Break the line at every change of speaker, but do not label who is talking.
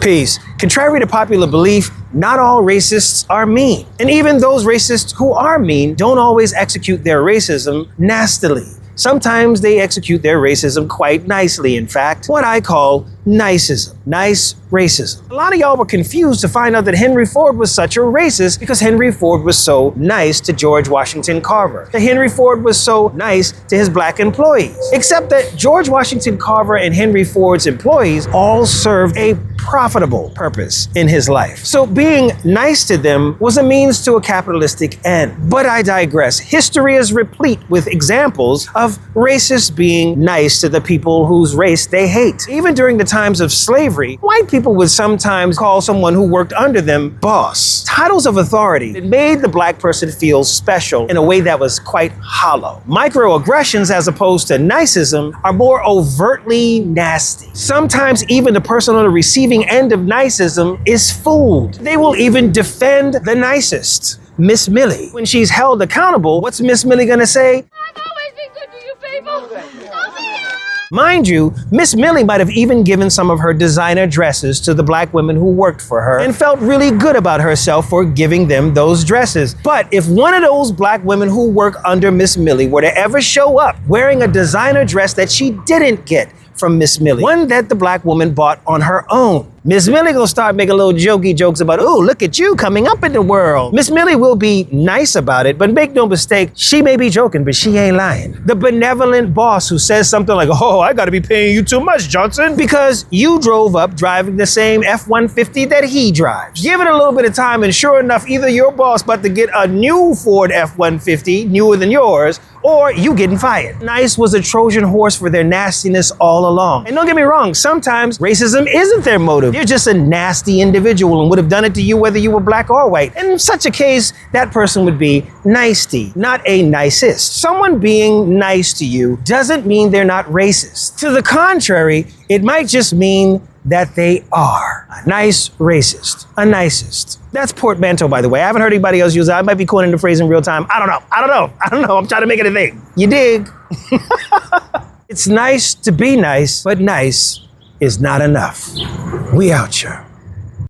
Peace. Contrary to popular belief, not all racists are mean. And even those racists who are mean don't always execute their racism nastily. Sometimes they execute their racism quite nicely, in fact, what I call nicism. Nice racism. A lot of y'all were confused to find out that Henry Ford was such a racist because Henry Ford was so nice to George Washington Carver. That Henry Ford was so nice to his black employees. Except that George Washington Carver and Henry Ford's employees all served a profitable purpose in his life. So being nice to them was a means to a capitalistic end. But I digress. History is replete with examples of racists being nice to the people whose race they hate. Even during the times of slavery, white people would sometimes call someone who worked under them boss. Titles of authority that made the black person feel special in a way that was quite hollow. Microaggressions, as opposed to nicism, are more overtly nasty. Sometimes even the person on the receiving end of nicism is fooled. They will even defend the nicest. Miss Millie. When she's held accountable, what's Miss Millie gonna say?
I've always been good to you people.
Mind you, Miss Millie might have even given some of her designer dresses to the black women who worked for her and felt really good about herself for giving them those dresses. But if one of those black women who work under Miss Millie were to ever show up wearing a designer dress that she didn't get from Miss Millie, one that the black woman bought on her own, Miss Millie gonna start making little jokey jokes about, oh, look at you coming up in the world. Miss Millie will be nice about it, but make no mistake, she may be joking, but she ain't lying. The benevolent boss who says something like, oh, I gotta be paying you too much, Johnson, because you drove up driving the same F-150 that he drives. Give it a little bit of time, and sure enough, either your boss about to get a new Ford F-150, newer than yours, or you getting fired. Nice was a Trojan horse for their nastiness all along. And don't get me wrong, sometimes racism isn't their motive. You're just a nasty individual and would have done it to you whether you were black or white. And in such a case, that person would be nicety, not a nicist. Someone being nice to you doesn't mean they're not racist. To the contrary, it might just mean that they are a nice racist, a nicist. That's portmanteau, by the way. I haven't heard anybody else use it. I might be coining the phrase in real time. I don't know. I'm trying to make it a thing. You dig? It's nice to be nice, but nice is not enough. We out here.